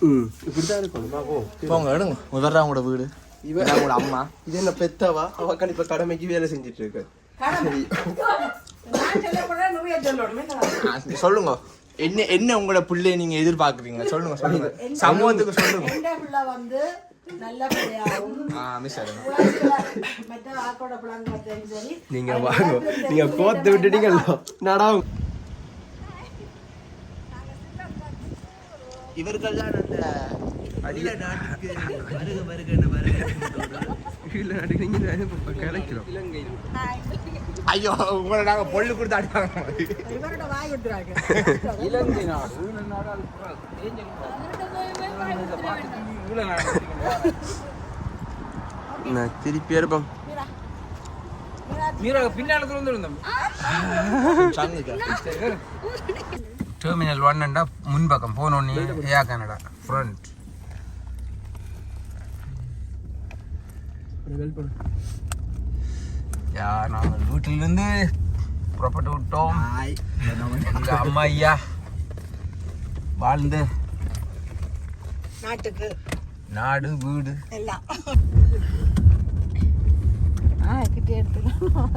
இப்படிதான் இருக்கும். போங்க எடுங்க முதல்ல உங்களோட வீடு இவன் அம்மா இது என்ன பெத்தவா அவக்கான இப்ப கடமைக்கு வேலை செஞ்சுட்டு இருக்கு. சொல்லுங்க என்ன என்ன உங்களோட பிள்ளைய நீங்க எதிர்பார்க்குறீங்க சொல்லுங்க சொல்லுங்க சமூகத்துக்கு சொல்லுங்க. நீங்க வாங்க நீங்க கோத்து விட்டுட்டீங்கல்ல நடாவும். இவர்கள் தான் அந்த அடியில நாட்டுக்கு கிடைக்கிறோம். ஐயோ உங்களை நாங்க பொண்ணு கொடுத்து அடிப்பாங்க. இலங்கை நாடு திருப்பி இருப்போம். டெர்மினல் 1 முன்பக்கம் போனோன்னே ஏர் கனடா ஃப்ரண்ட். நாங்கள் வீட்டிலிருந்து புறப்பட்டு விட்டோம். எங்கள் அம்மா ஐயா வாழ்ந்து நாட்டுக்கு நாடு வீடு எல்லாம் கிட்டே எடுத்துக்கலாம்.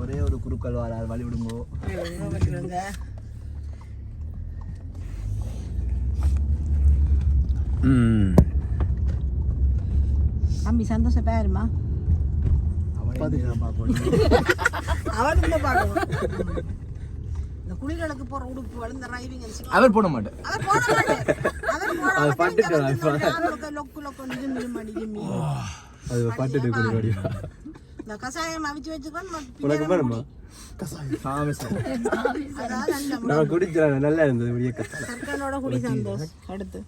ஒரே ஒரு குறுக்கல் வராது வழி விடுங்கோ. தம்பி சந்தோஷம் பேருமா அவர் இந்த பார்க்கணும். இந்த குளிர்களுக்கு போற உடுப்பு வளர்ந்த டிரைவிங் அவர் போட மாட்டேன். இந்த கசாயம் அவிச்சு வச்சுக்கணும். நல்லா இருந்தது சர்க்கனோட குடி சந்தோஷம். அடுத்து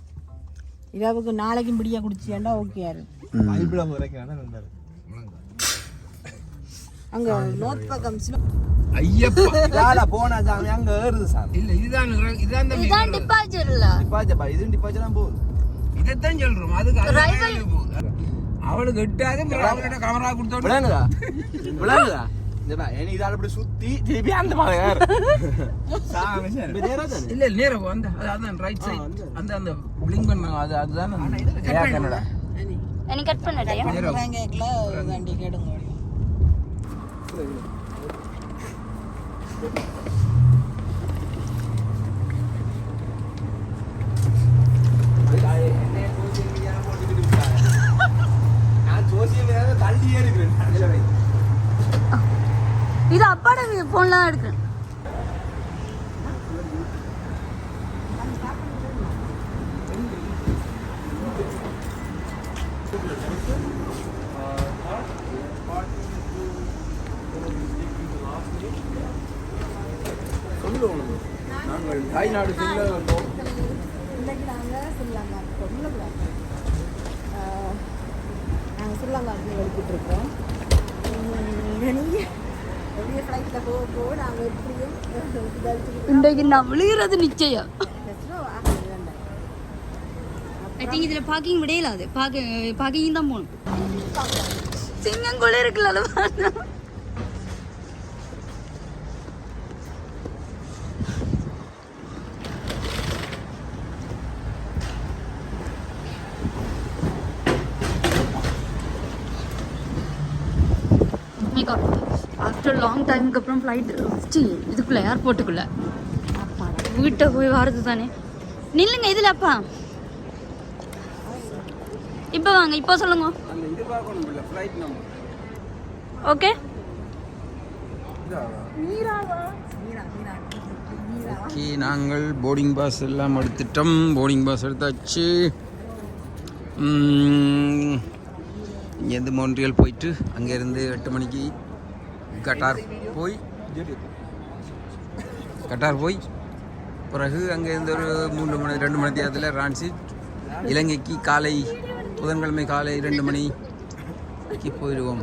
இரவுக்கு நாளைக்கும் பிடியா குடிச்சியாண்டா ஓகே யாரு அங்க நோட் பக்கம் ஐயப்பா போனா சாமி அங்க ஏறுது சாமி. இல்ல இதுதான் டிபார்ச்சர் இல்ல டிபார்ச்சர் இது டிபார்ச்சர் தான் போகுது. இதைத்தான் சொல்றோம். அதுக்கு அவளுக்கு எட்டாவது கேமரா கொடுத்தோம். விளங்குதா விளங்குதா இதால அப்படி சுத்தி திருப்பி அந்த மாதிரி இல்ல நேரம் அந்த அதான் ரைட் சைடு அந்த அந்த பிளிங்க் பண்ண அதுதான் ஏர் கனடா. நீ கட் பண்ணடா வாங்கல வண்டி கேடுங்க. இது அப்பாட போன்ல தான் எடுக்கிறேன். நாங்கள் தாய்நாடு செல்ல வந்தோம். நாங்கள் ஸ்ரீலங்காவுக்கு எடுத்துட்டு இருக்கோம். இன்றைக்கு நான் விழுகிறது நிச்சயம். இதுல பார்க்கிங் விடையில அது பார்க்கிங் தான் போகணும். சிங்கம் கூட இருக்குல்ல. ஆஃப்டர் லாங் டைமுக்கு அப்புறம் ஃப்ளைட் இதுக்குள்ளே ஏர்போர்ட்டுக்குள்ளே வீட்டை போய் வரது தானே. நில்லுங்க இதில் அப்பா இப்போ வாங்க இப்போ சொல்லுங்க. ஓகே ஓகே நாங்கள் போர்டிங் பாஸ் எல்லாம் எடுத்துட்டோம். போர்டிங் பாஸ் எடுத்தாச்சு. இங்கேருந்து மோன்ட்ரியல் போயிட்டு அங்கேருந்து 8 மணிக்கு கட்டார் போய் பிறகு அங்கேருந்து ஒரு 3 மணி 2 மணி நேரத்தில் ரான்சிட் இலங்கைக்கு புதன்கிழமை காலை 2 மணிக்கு போயிடுவோம்.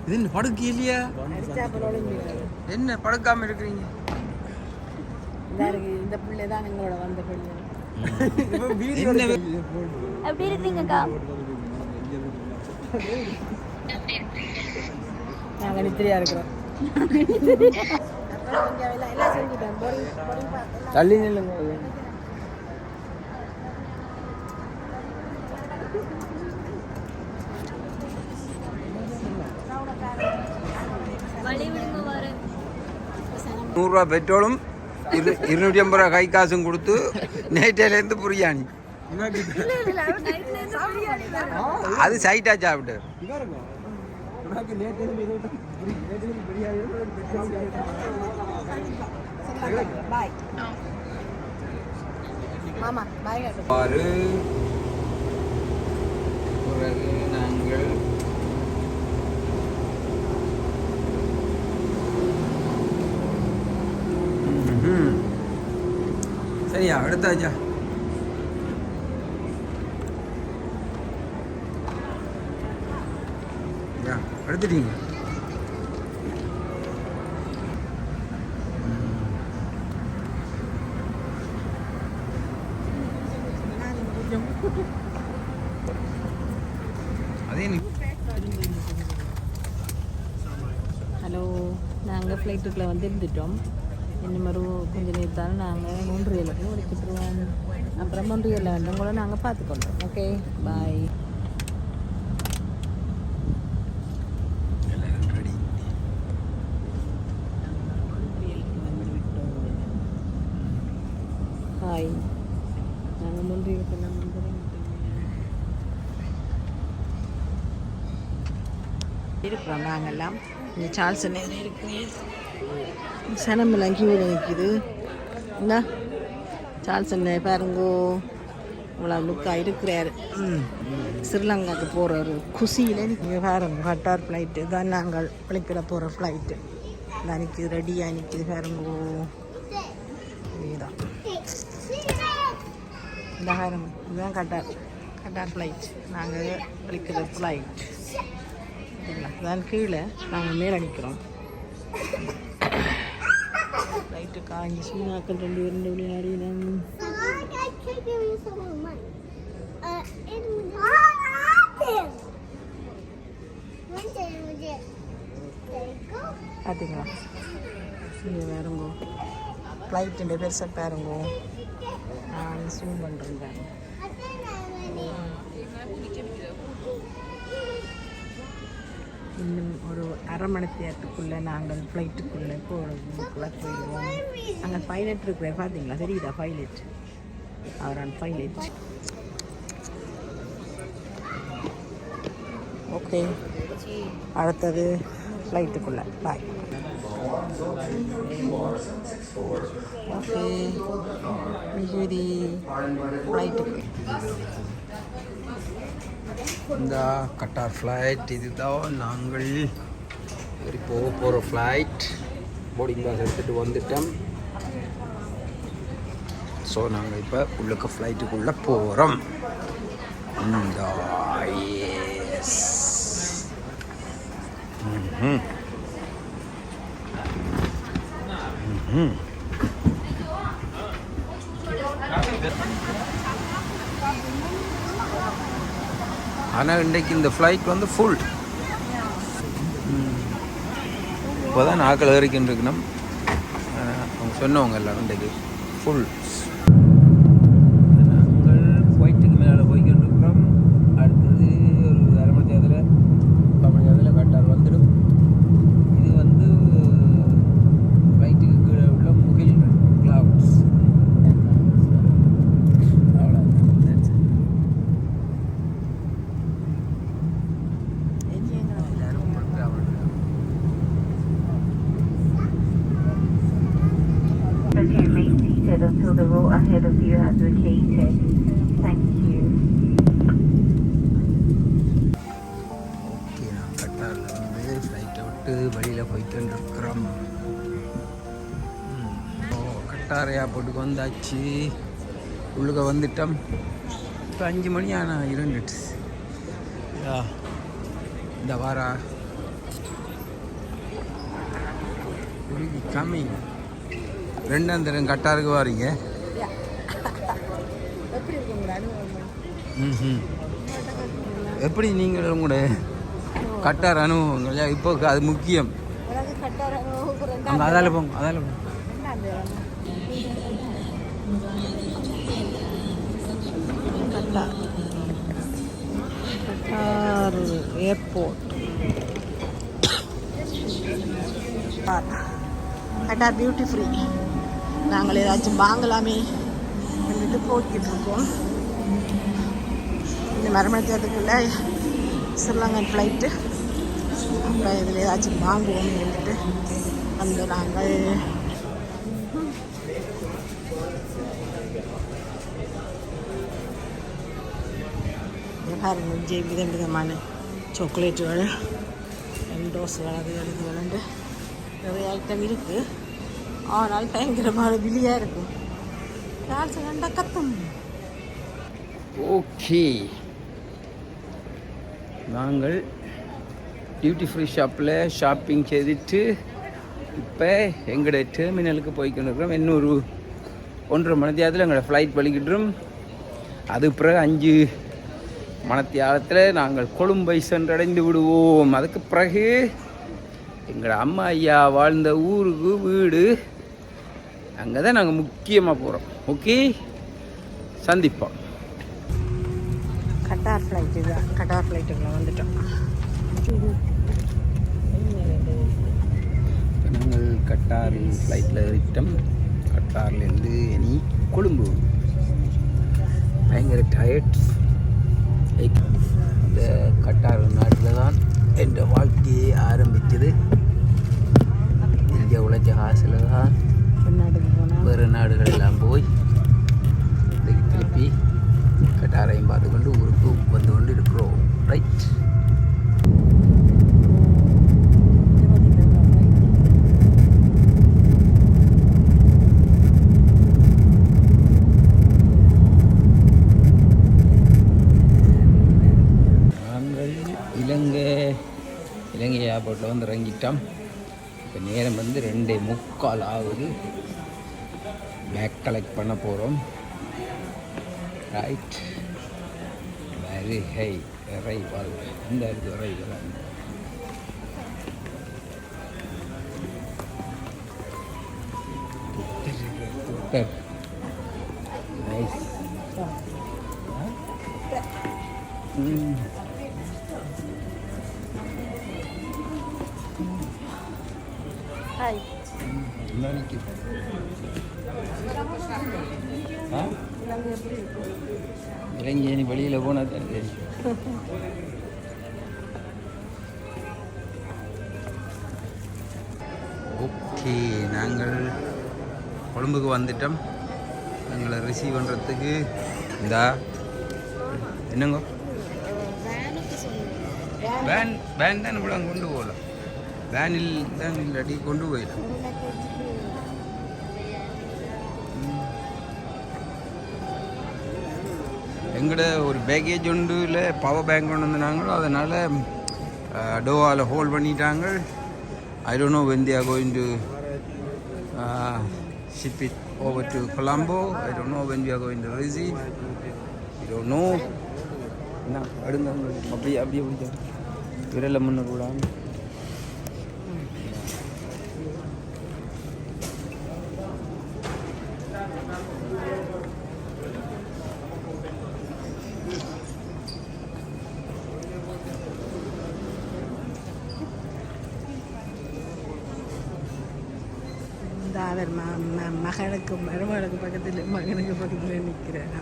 இது என்ன படுக்க இல்லையா? என்ன படுக்காமல் இருக்கிறீங்க? இந்த பிள்ளை தான் எங்களோட வந்த பிள்ளை. எப்படி இருக்கீங்கக்கா? நாங்கள் நித்திரியா இருக்கிறோம். கொஞ்சம் எல்லாம் செஞ்சுட்டேன் போரிங் பார்த்து தள்ளி நில்லுங்க. வழி விடுங்க வர 100 ரூபா பெட்ரோலும் 250 ரூபா கை காசும் கொடுத்து நைட்டிலேருந்து பிரியாணி. அது சைட்டா சாப்பிட்டு பாய் மாமா பாய் பிறகு நாங்கள் சரியா எடுத்தாச்சா? எடுத்துட்டீங்க. அதே ஹலோ, நாங்கள் ஃப்ளைட்டுக்குள்ளே வந்து இருந்துட்டோம். இன்னும் ஒரு கொஞ்சம் நேரத்தாலும் நாங்கள் மொன்றியலுக்கு வலிக்கிட்டுருவோம். அப்புறம் மொன்றியலில் வந்து உங்களை நாங்கள் பார்த்துக்கொள்றோம். Okay bye. ஹாய், நாங்கள் மொன்றியலுக்கு எல்லாம் இருக்கிறோம். நாங்கள்லாம் இங்கே சார்ல்ஸ் நேரம் இருக்குது. சனமெல்லாம் கியூவில் நிற்கிது. என்ன சார்ல்ஸ் என்ன பாருங்கோ, இவ்வளோ லுக்காக இருக்கிறார். ஸ்ரீலங்காவுக்கு போகிற ஒரு குஷியில் நிற்கிங்க பாருங்க. கட்டார் ஃப்ளைட்டு தான் நாங்கள் வெளிக்கிட போகிற ஃப்ளைட்டு தான் நிற்கிது, ரெடியாக நிற்கிது பாருங்கோ. இதுதான் இந்த பாருங்க, இதுதான் கட்டார் ஃப்ளைட். நாங்கள் வெளிக்கிற ஃப்ளைட் தான் கீழே நாங்கள் மேலே நிற்கிறோம். லைட்டு காஞ்சி சீனாக்கள் 2 விளையாடினோம். பார்த்தீங்களா, இங்கே வேறுங்கோ ஃப்ளைட்டுடைய பெருசாக பாருங்கோ. நான் ஸ்விம் பண்ணுறேன் பாருங்க. இன்னும் ஒரு அரை மணி நேரத்துக்குள்ளே நாங்கள் ஃப்ளைட்டுக்குள்ளே போயிடுவோம். அங்கே பைலட் இருக்கிற பார்த்தீங்களா, தெரியுதா பைலட்? அவரான் பைலட். ஓகே, அடுத்தது ஃப்ளைட்டுக்குள்ளே பாய். ஓகே, மிகுதி ஃப்ளைட்டுக்கு இந்த கட்டார் ஃப்ளைட் இதுதான் நாங்கள் போகிற ஃப்ளைட். போர்டிங் பாஸ் எடுத்துகிட்டு வந்துட்டோம். ஸோ நாங்கள் இப்போ உள்ளுக்க ஃப்ளைட்டுக்குள்ளே போகிறோம். இந்த எஸ் ஆனால் இன்றைக்கு இந்த ஃப்ளைட் வந்து ஃபுல். இப்போ தான் நாக்கள் ஏறிக்கின்னு இருக்கணும். அவங்க சொன்னவங்க எல்லோரும் இன்றைக்கு ஃபுல். நாங்கள் ஃப்ளைட்டுக்கு மேலே போய்கிட்டு இருக்கிறோம். அடுத்தது ஒரு அரை மணி நேரத்தில் கட்டார் வந்துடும். இது வந்து ஃப்ளைட்டுக்கு கீழே உள்ள முகில்கள், clouds. Until the row ahead of you has vacated. Thank you. Okay, நான் கட்டாரில் வந்து ஃப்ளைட்டை விட்டு வெளியில் போயிட்டு இருக்கிறோம். கட்டார் ஏர்போர்ட்டுக்கு வந்தாச்சு. உள்ளுக்க வந்துட்டோம். இப்போ 5 மணி ஆனால் இருந்துட்டு இந்த வாரா கம்மிங் 2ஆம் தரம் கட்டாருக்கு வாரீங்க. எப்படி நீங்கள் உங்களோட கட்டார் அனுபவங்கள் இப்போ அது முக்கியம். கட்டார் அனுபவம் அங்கே அதால போங்க அதால போங்க. Qatar airport. Qatar beauty free. நாங்கள் ஏதாச்சும் வாங்கலாமே வந்துட்டு போய்கிட்டு இருக்கோம். இந்த மரமணத்துக்குள்ள ஸ்ரீலங்கன் ஃப்ளைட்டு. அப்புறம் இதில் ஏதாச்சும் வாங்குவோம் வந்துட்டு வந்து நாங்கள் பாருங்க விதமான சாக்லேட்டுகள், என்டோஸ்கள், அதுகள் இதுகளுண்டு நிறைய ஐட்டம் இருக்குது. ஆனால் பயங்கரமான விலையாக இருக்கும். யார் கண்டா கத்தும். ஓகே, நாங்கள் டியூட்டி ஃப்ரீ ஷாப்பில் ஷாப்பிங் செய்துட்டு இப்போ எங்களோட டெர்மினலுக்கு போய்க்கிட்டு இருக்கிறோம். இன்னொரு 1.5 மணி நேரத்தில் எங்களோட ஃப்ளைட் வலிக்கிட்டுரும். அது பிறகு 5 மணத்தியாலத்தில் நாங்கள் கொழும்பை சென்றடைந்து விடுவோம். அதுக்கு பிறகு எங்களோட அம்மா ஐயா வாழ்ந்த ஊருக்கு வீடு, அங்கே தான் நாங்கள் முக்கியமாக போகிறோம். ஓகே, சந்திப்போம். கட்டார் ஃப்ளைட் இதுதான். கட்டார் ஃப்ளைட்டுக்குள்ள வந்துட்டோம். நாங்கள் கட்டார் ஃப்ளைட்டில் ஏறிட்டோம். கட்டார்லேருந்து இனி கொழும்பு. பயங்கர டயர்ட். இந்த கட்டார் நாட்டில் தான் என் வாழ்க்கையை ஆரம்பித்தது. இங்கே உழைச்ச காசில் தான் வேறு நாடுகளெல்லாம் போய் திருப்பி கட்டாரையும் பார்த்து கொண்டு ஊருக்கு வந்து கொண்டு இருக்கிறோம். ரைட், இலங்கை ஏர்போர்ட்டில் வந்து இறங்கிட்டோம். இப்போ நேரம் வந்து 2:45 ஆகுது. பேக் கலெக்ட் பண்ண போகிறோம். Right, very high arrival. இந்த இருக்குது அரைவல். நைஸ். ஹாய். இலங்கை நீ வெளியில் போனால் தான் தெரியும். ஓகே, நாங்கள் கொழும்புக்கு வந்துட்டோம். எங்களை ரிசீவ் பண்ணுறதுக்கு இந்த என்னங்க வேன் தான் இவ்வளோ கொண்டு போகலாம். வேனில் தான் இல்லாட்டி கொண்டு போயிடலாம். எங்கள்ட ஒரு பேக்கேஜ் ஒன்று இல்லை, பவர் பேங்க் கொண்டு வந்தாங்களோ, அதனால் டோவால் ஹோல்ட் பண்ணிட்டாங்க. I don't know when they are going to ship it over to Colombo. I don't know when we are going to receive. I don't know. என்ன அடுங்க அப்படியே அப்படியே போயிட்டு விரல முன்ன கூட அவர் மகனுக்கு மருமகளுக்கு பக்கத்தில் மகனுக்கு பக்கத்தில் நிற்கிறேன்.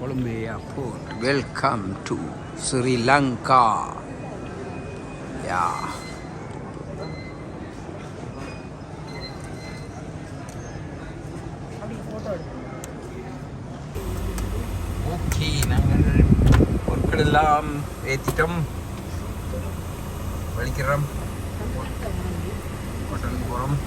Colombo Airport. Welcome to Sri Lanka. Yeah. Okay, நாங்கள் பொருட்கள் எல்லாம் ஏற்றிட்டோம். வலிக்கிறோம், ஹோட்டலுக்கு போகிறோம்.